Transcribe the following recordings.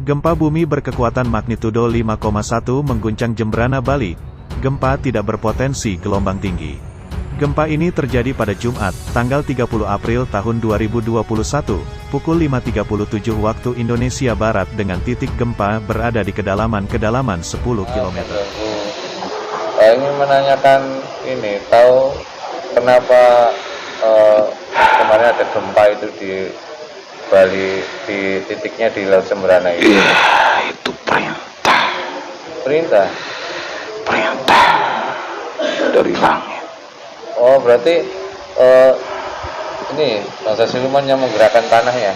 Gempa bumi berkekuatan magnitudo 5,1 mengguncang Jemberana, Bali. Gempa tidak berpotensi gelombang tinggi. Gempa ini terjadi pada Jumat, tanggal 30 April tahun 2021, pukul 5.37 waktu Indonesia Barat dengan titik gempa berada di kedalaman 10 km. Saya ingin menanyakan ini, tahu kenapa kemarin ada gempa itu di Bali, di titiknya di Laut Semberana itu? Ya, itu perintah Perintah? dari langit. Oh, berarti ini bangsa siluman yang menggerakkan tanah ya?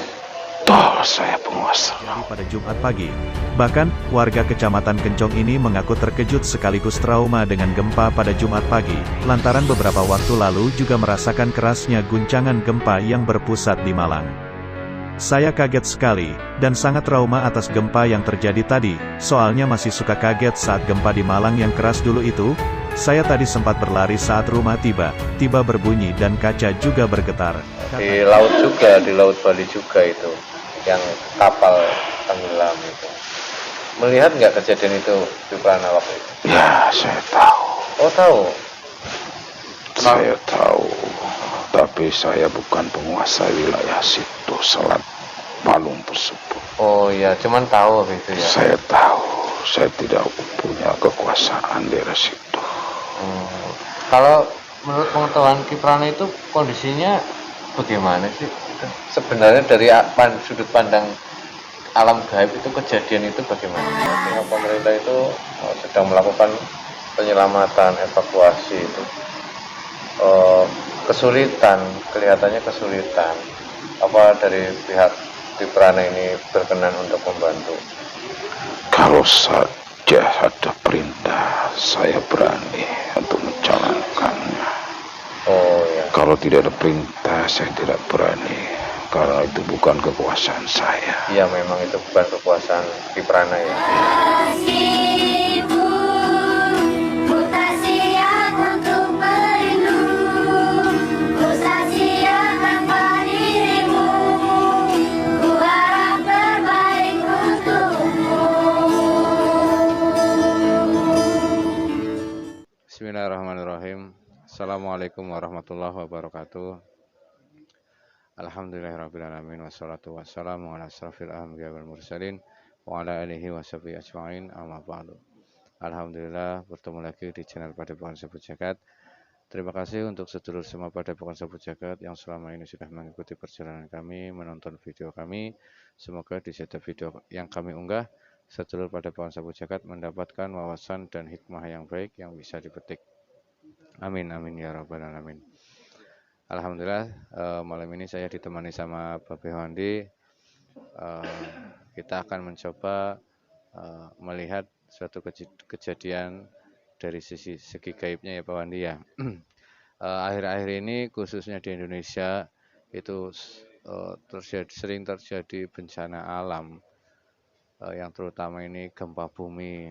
Toh, saya penguasa. Jadi pada Jumat pagi. Bahkan, warga Kecamatan Kencong ini mengaku terkejut sekaligus trauma dengan gempa pada Jumat pagi, lantaran beberapa waktu lalu juga merasakan kerasnya guncangan gempa yang berpusat di Malang. Saya kaget sekali, dan sangat trauma atas gempa yang terjadi tadi, soalnya masih suka kaget saat gempa di Malang yang keras dulu itu. Saya tadi sempat berlari saat rumah tiba berbunyi dan kaca juga bergetar. Di laut juga, di Laut Bali juga itu, yang kapal tenggelam itu. Melihat nggak kejadian itu di Prana waktu itu? Ya, saya tahu. Oh, tahu. Saya tahu. Tapi saya bukan penguasa wilayah situ Selat Palung tersebut. Oh iya, cuman tahu gitu ya. Saya tahu. Saya tidak punya kekuasaan di daerah situ. Kalau menurut pengetahuan Kiprana itu kondisinya bagaimana sih? Sebenarnya dari sudut pandang alam gaib itu kejadian itu bagaimana? Pihak pemerintah itu sedang melakukan penyelamatan, evakuasi itu. Kesulitan, kelihatannya kesulitan. Apa dari pihak Kiprana ini berkenan untuk membantu? Kalau saja ada perintah, saya berani untuk menjalankannya. Oh ya. Kalau tidak ada perintah, saya tidak berani. Karena itu bukan kekuasaan saya. Iya, memang itu bukan kekuasaan Kiprana ya. Bismillahirrahmanirrahim. Assalamualaikum warahmatullahi wabarakatuh. Alhamdulillahirrahmanirrahim. Wassalatu wassalamu ala asrafil anbiya wal mursalin wa ala alihi wa sahbihi ajma'in, amma ba'du. Alhamdulillah, bertemu lagi di channel Padepokan Sabut Jagat. Terima kasih untuk sedulur semua Padepokan Sabut Jagat yang selama ini sudah mengikuti perjalanan kami, menonton video kami. Semoga di setiap video yang kami unggah, sedulur Padepokan Sabut Jagat mendapatkan wawasan dan hikmah yang baik yang bisa dipetik. Amin, amin ya rabbal alamin. Alhamdulillah, malam ini saya ditemani sama Babe Wandi. Kita akan mencoba melihat suatu kejadian dari segi gaibnya ya Pak Wandi ya. Akhir-akhir ini khususnya di Indonesia itu sering terjadi bencana alam, yang terutama ini gempa bumi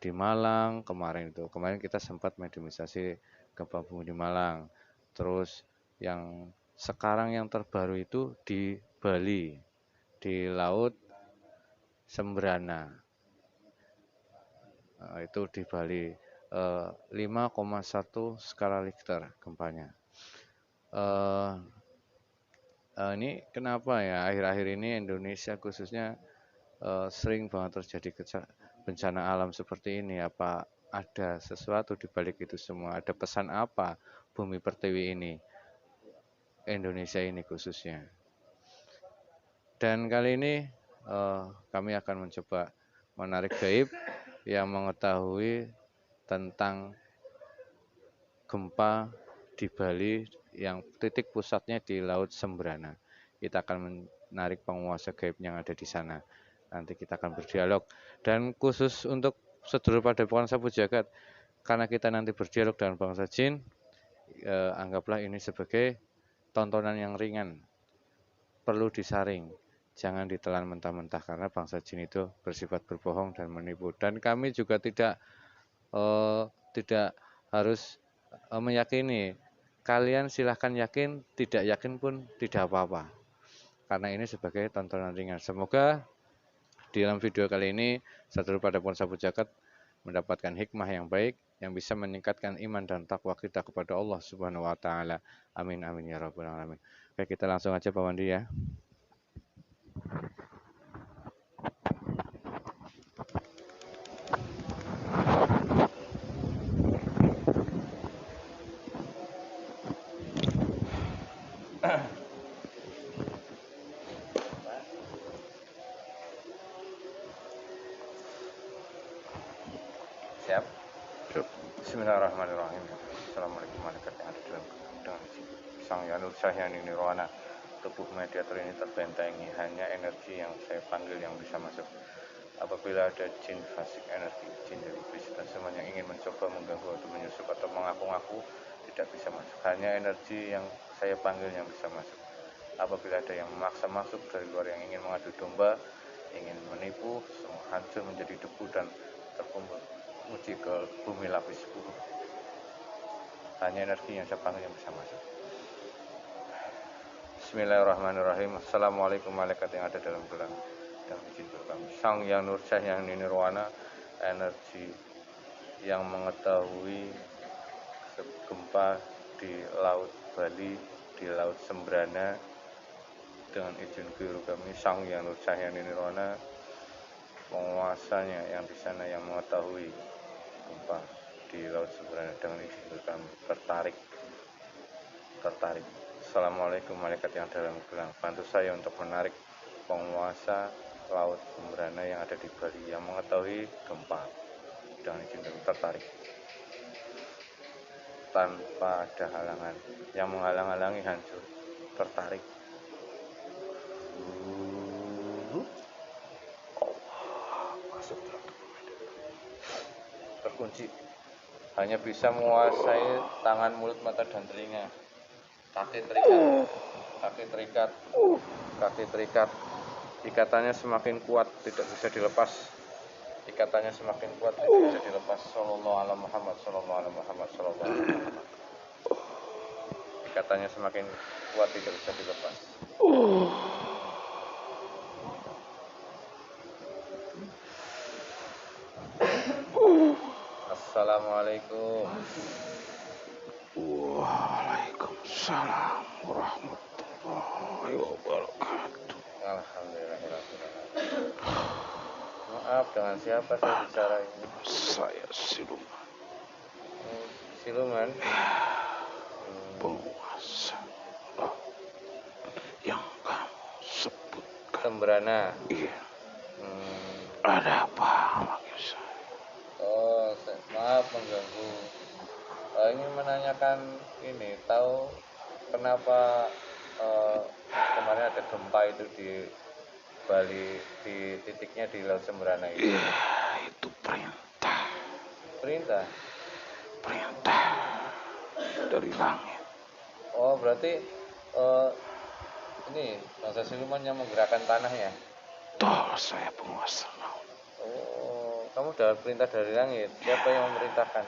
di Malang kemarin kita sempat mendemonstrasi gempa bumi di Malang. Terus yang sekarang yang terbaru itu di Bali, di Laut Semberana. Itu di Bali, 5,1 skala Richter gempanya. Ini kenapa ya akhir-akhir ini Indonesia khususnya sering banget terjadi bencana alam seperti ini? Apa ada sesuatu di balik itu semua? Ada pesan apa bumi pertiwi ini, Indonesia ini khususnya? Dan kali ini kami akan mencoba menarik gaib yang mengetahui tentang gempa di Bali yang titik pusatnya di Laut Semberana. Kita akan menarik penguasa gaib yang ada di sana. Nanti kita akan berdialog. Dan khusus untuk sedulur Padepokan Sabut Jagat, karena kita nanti berdialog dengan bangsa jin, anggaplah ini sebagai tontonan yang ringan. Perlu disaring, jangan ditelan mentah-mentah karena bangsa jin itu bersifat berbohong dan menipu. Dan kami juga tidak harus meyakini. Kalian silahkan yakin, tidak yakin pun tidak apa-apa. Karena ini sebagai tontonan ringan. Semoga Di dalam video kali ini, Saudara pada pohon sapu jagat mendapatkan hikmah yang baik yang bisa meningkatkan iman dan takwa kita kepada Allah Subhanahu wa taala. Amin amin ya rabbal alamin. Oke, kita langsung aja Pak Wandi ya. Siap? Siap. Bismillahirrahmanirrahim. Assalamualaikum warahmatullahi wabarakatuh. Dengan Sang Yanur Sahyani Nirwana, tubuh mediator ini terbentengi hanya energi yang saya panggil yang bisa masuk. Apabila ada jin fasik energi, jin dari iblis dan semuanya ingin mencoba mengganggu atau menyusup atau mengaku-ngaku, tidak bisa masuk. Hanya energi yang saya panggil yang bisa masuk. Apabila ada yang memaksa masuk dari luar yang ingin mengadu domba, ingin menipu, semua hancur menjadi debu dan terkumpul uji ke bumi lapis 10. Hanya energi yang saya panggil yang bisa masuk. Bismillahirrahmanirrahim. Assalamualaikum malaikat yang ada dalam gelang dan izin kami. Sang Yang Nur Yang Nirwana, energi yang mengetahui gempa di Laut Bali, di Laut Sembrana, dengan izin guru kami Sang Yang Nur Yang Nirwana, penguasanya yang di sana yang mengetahui gempa di Laut Sembrana, dengan izin guru kami tertarik. Assalamualaikum malaikat yang dalam gelang, bantu saya untuk menarik penguasa Laut Sembrana yang ada di Bali yang mengetahui gempa, dengan izin kami tertarik tanpa ada halangan, yang menghalang-halangi hancur, tertarik. Terkunci, hanya bisa menguasai tangan, mulut, mata, dan telinga. Kaki terikat, ikatannya semakin kuat, tidak bisa dilepas. Sallallahu alaihi Muhammad. Ikatannya semakin kuat, tidak bisa dilepas. Assalamualaikum. Waalaikumsalam warahmatullahi wabarakatuh. Alhamdulillahirrahmanirrahim. Maaf, dengan siapa saya bicara ini? Saya siluman. Siluman? Penguasa yang kamu sebutkan. Sembrana. Iya. Ada apa manggil saya? Oh, maaf mengganggu. Ingin menanyakan ini, tahu kenapa kemarin ada gempa itu di Bali, di titiknya di Laut Sembrana itu? Iya, itu perintah dari langit. Oh, berarti ini bangsa siluman yang menggerakkan tanahnya. Toh saya penguasa laut. Oh, kamu dapat perintah dari langit. Siapa yang memerintahkan?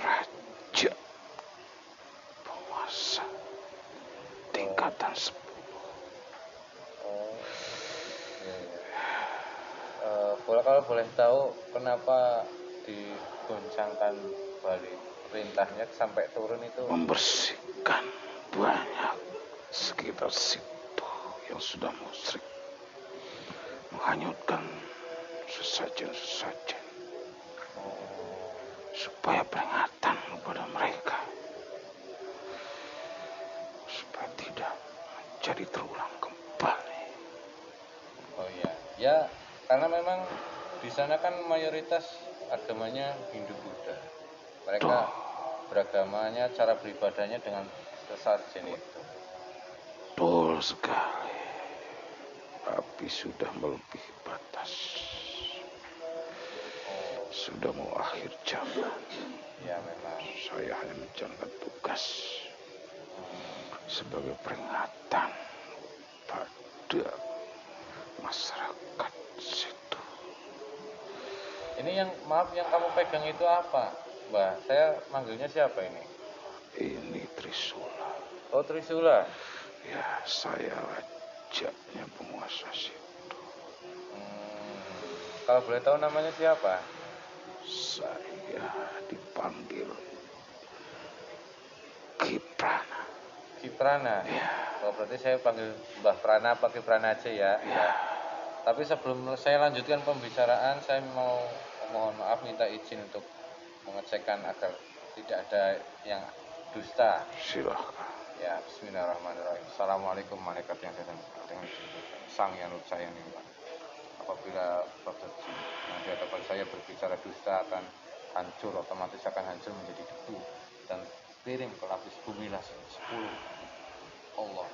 Raja penguasa tingkatan 10. Oh, iya. Kalau boleh tahu kenapa digoncangkan Bali, perintahnya sampai turun itu? Membersihkan banyak sekitar situ yang sudah musyrik, menghanyutkan sesajen supaya peringatan kepada mereka, supaya tidak menjadi terulang kembali. Oh iya, ya karena memang di sana kan mayoritas agamanya Hindu Buddha. Mereka beragamanya, cara beribadahnya dengan sesajen itu. Betul sekali. Api sudah melebihi batas. Sudah mau akhir zaman. Ya memang. Saya hanya menjalankan tugas sebagai peringatan pada masyarakat situ. Ini yang kamu pegang itu apa, Mbah? Saya manggilnya siapa ini? Ini Trisula. Oh, Trisula. Ya, saya rajaknya penguasa situ. Kalau boleh tahu namanya siapa? Saya dipanggil Kiprana. Kiprana. Oh, berarti saya panggil Mbah Prana apa Kiprana aja ya. Ya. Tapi sebelum saya lanjutkan pembicaraan, saya mau mohon maaf minta izin untuk mengecekkan agar tidak ada yang dusta. Silahkan. Ya, bismillahirrahmanirrahim. Assalamualaikum malaikat yang datang dengan sang yang sayangi. Apabila Bapak yang di hadapan saya berbicara dusta akan hancur, otomatis akan hancur menjadi debu dan kirim ke lapis bumi lah 10. Allah.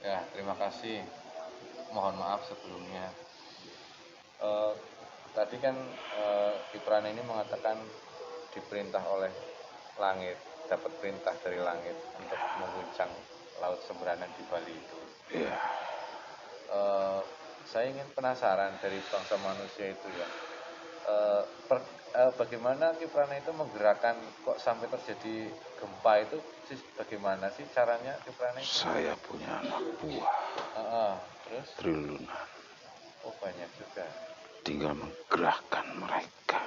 Ya, terima kasih. Mohon maaf sebelumnya. Tadi kan Kiprana ini mengatakan diperintah oleh langit, dapat perintah dari langit untuk mengguncang laut Sembranan di Bali itu. Ya, Saya ingin penasaran dari bangsa manusia itu ya, bagaimana Kiprana itu menggerakkan kok sampai terjadi gempa itu, bagaimana sih caranya Kiprana itu? saya punya anak buah Terus? triliunan. Oh, banyak juga. Tinggal menggerakkan mereka.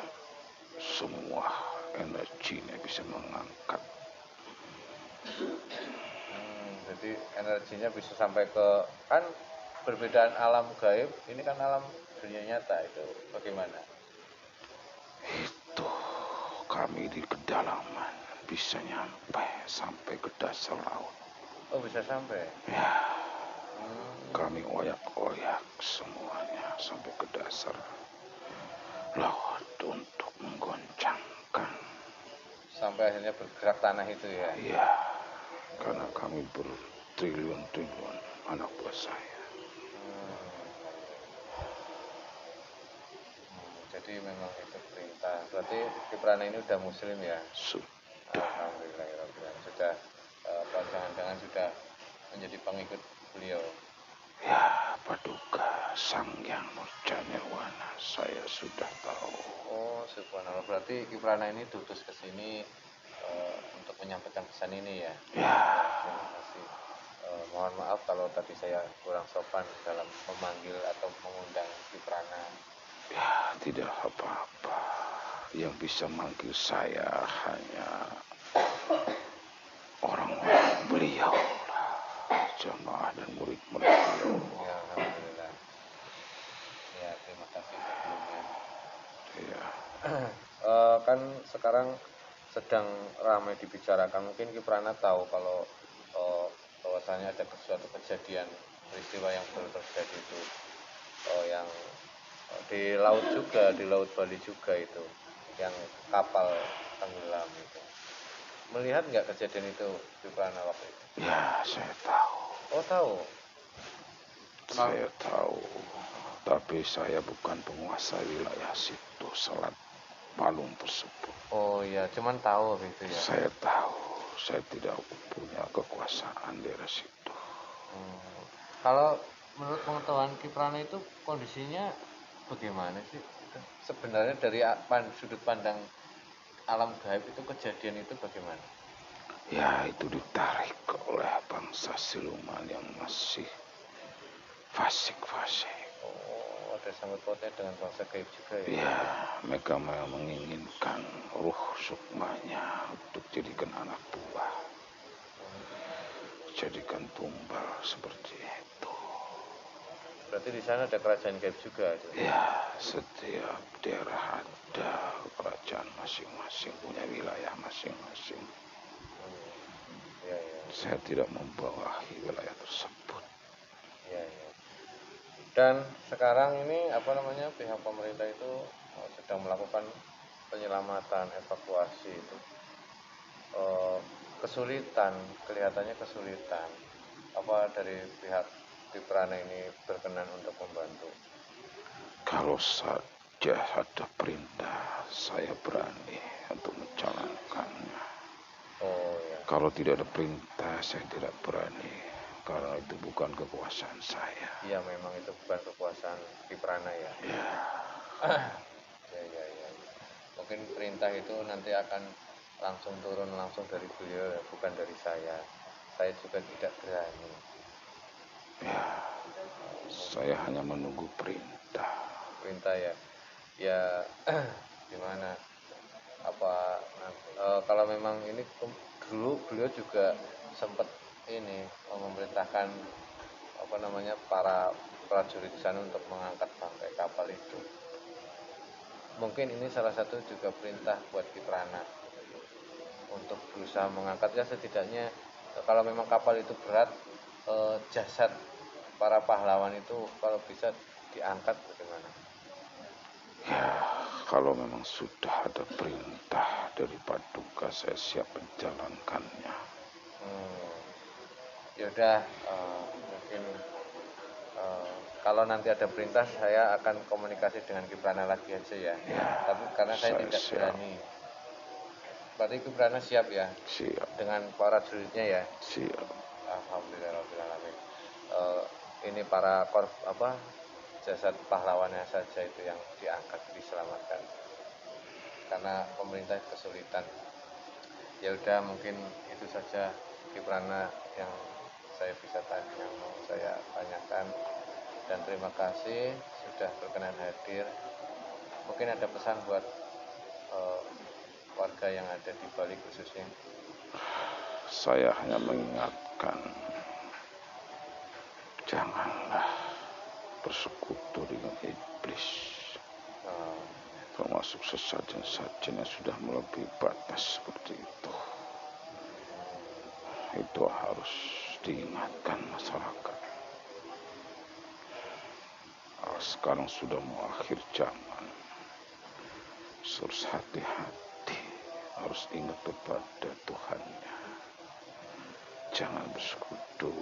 Semua energinya bisa mengangkat. Jadi energinya bisa sampai ke, kan perbedaan alam gaib, ini kan alam dunia nyata, itu bagaimana? Itu kami di kedalaman bisa sampai ke dasar laut. Oh, bisa sampai? Ya, kami oyak-oyak semuanya sampai ke dasar laut untuk menggoncangkan. Sampai akhirnya bergerak tanah itu ya? Ya, karena kami bertriliun-triliun anak buah saya. Jadi memang itu perintah. Berarti Kiprana ini udah muslim ya? Sudah. Alhamdulillah. Sudah, jangan-jangan sudah menjadi pengikut beliau. Ya, paduka sang yang murca nirwana saya sudah tahu. Oh, subhanallah. Berarti Kiprana ini diutus ke sini untuk menyampaikan pesan ini ya? Ya, Terima kasih. Mohon maaf kalau tadi saya kurang sopan dalam memanggil atau mengundang Kiprana. ya tidak apa-apa. Yang bisa manggil saya hanya orang-orang beliau lah, jamaah dan murid-murid beliau. Ya, alhamdulillah. Ya, terima kasih sebelumnya. Ya, Kan sekarang sedang ramai dibicarakan. Mungkin Kiprana tahu kalau bahwasanya ada suatu kejadian peristiwa yang baru terjadi itu, yang di laut juga, di Laut Bali juga itu, yang kapal tenggelam itu. Melihat nggak kejadian itu Kiprana waktu itu? ya saya tahu. Oh, tahu. Saya tahu. Tapi saya bukan penguasa wilayah situ Selat Palung tersebut. Oh iya, cuman tahu gitu ya. Saya tahu. Saya tidak punya kekuasaan di daerah situ. Kalau menurut pengetahuan Kiprana itu kondisinya bagaimana sih? Sebenarnya dari sudut pandang alam gaib itu, kejadian itu bagaimana? Ya, itu ditarik oleh bangsa siluman yang masih fasik-fasik. Oh, ada sangkut pautnya dengan bangsa gaib juga ya? Ya, mereka menginginkan ruh sukmanya untuk jadikan anak buah. Jadikan tumbal seperti itu. Berarti di sana ada kerajaan gaib juga itu? Ya, setiap daerah ada kerajaan masing-masing, punya wilayah masing-masing. Ya, ya, Saya tidak membawahi wilayah tersebut. ya, ya. Dan sekarang ini pihak pemerintah itu sedang melakukan penyelamatan, evakuasi itu. Kelihatannya kesulitan. Apa dari pihak Kiprana ini berkenan untuk membantu? Kalau saja ada perintah, saya berani untuk menjalankannya. Oh ya, Kalau tidak ada perintah, saya tidak berani. Karena itu bukan kekuasaan saya. iya memang itu bukan kekuasaan Kiprana ya. Ya, Ya, ya, ya. Mungkin perintah itu nanti akan langsung turun langsung dari beliau ya, bukan dari saya. Saya juga tidak berani. ya. Saya hanya menunggu perintah. Perintah ya. Ya gimana? Apa kalau memang ini dulu beliau juga sempat ini memerintahkan para prajurit di sana untuk mengangkat bangkai kapal itu. Mungkin ini salah satu juga perintah buat Kiprana untuk berusaha mengangkat, ya setidaknya kalau memang kapal itu berat, jasad para pahlawan itu kalau bisa diangkat bagaimana? Ya, kalau memang sudah ada perintah dari Paduka, saya siap menjalankannya. Ya udah, mungkin kalau nanti ada perintah saya akan komunikasi dengan Kiprana lagi aja ya. Tapi karena saya tidak siap. berani. Berarti Kiprana siap ya? Siap. Dengan para juridnya ya? Siap. Alhamdulillahirobbilalamin. Ini para jasad pahlawannya saja itu yang diangkat, diselamatkan. Karena pemerintah kesulitan. Ya udah, mungkin itu saja Kiprana yang saya bisa yang mau saya tanyakan, dan terima kasih sudah berkenan hadir. Mungkin ada pesan buat warga yang ada di Bali khususnya. Saya hanya mengingatkan, janganlah bersekutu dengan iblis, termasuk sesajen-sajen yang sudah melebihi batas seperti itu. Itu harus diingatkan masyarakat. Sekarang sudah mau akhir zaman, harus hati-hati, harus ingat kepada Tuhannya. Jangan bersekutu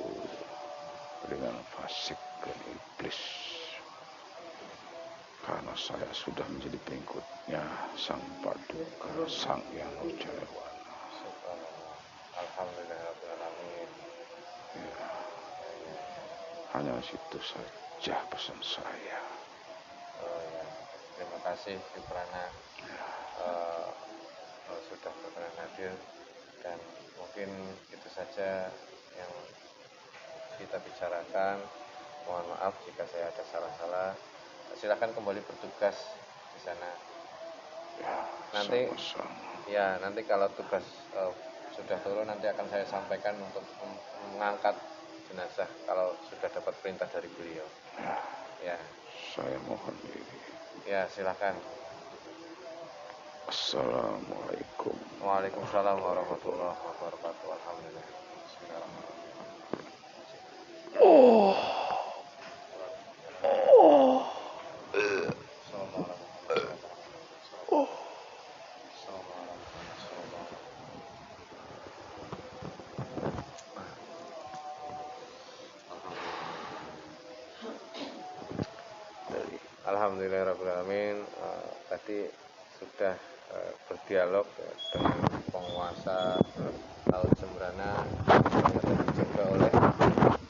dengan fasik dan iblis, karena saya sudah menjadi pengikutnya Sang Paduka, Sang Hyang Nurjalewana. Alhamdulillahirobbilalamin. Ya, hanya situ saja pesan saya. Ya. Terima kasih Kiprana sudah berkenan hadir, dan mungkin itu saja yang kita bicarakan. Mohon maaf jika saya ada salah-salah. Silakan kembali bertugas di sana. Ya, Nanti sama-sama. Ya, nanti kalau tugas sudah turun, nanti akan saya sampaikan untuk mengangkat jenazah kalau sudah dapat perintah dari beliau. Ya. Saya mohon diri. Ya, silakan. Assalamualaikum. Waalaikumsalam warahmatullahi wabarakatuh. Alhamdulillah. Alhamdulillahirobbilalamin. Tadi sudah berdialog dengan penguasa Laut Jembrana, yang dijaga oleh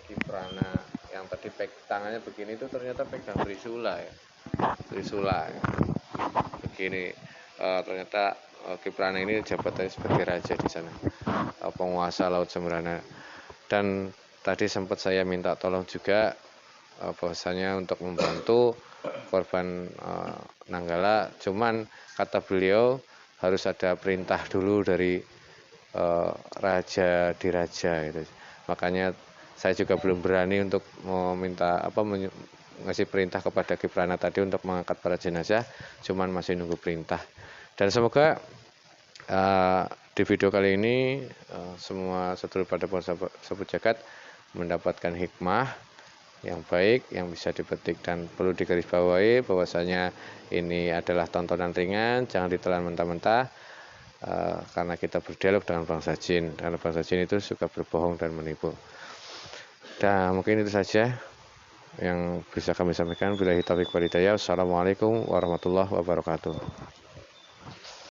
Kiprana, yang tadi tangannya begini itu ternyata pegang trisula ya. Trisula ya. Begini, ternyata Kiprana ini jabatannya sebagai raja di sana, penguasa Laut Jembrana. Dan tadi sempat saya minta tolong juga bahwasanya untuk membantu korban Nanggala, cuman kata beliau harus ada perintah dulu dari raja diraja gitu. Makanya saya juga belum berani untuk meminta ngasih perintah kepada Kiprana tadi untuk mengangkat para jenazah, cuman masih nunggu perintah. Dan semoga di video kali ini semua sedulur pada sabut jagat mendapatkan hikmah yang baik yang bisa dipetik, dan perlu digarisbawahi bahwasanya ini adalah tontonan ringan, jangan ditelan mentah-mentah, karena kita berdialog dengan bangsa jin, karena bangsa jin itu suka berbohong dan menipu. Dan mungkin itu saja yang bisa kami sampaikan. Billahi taufiq wal hidayah. Wassalamualaikum warahmatullahi wabarakatuh.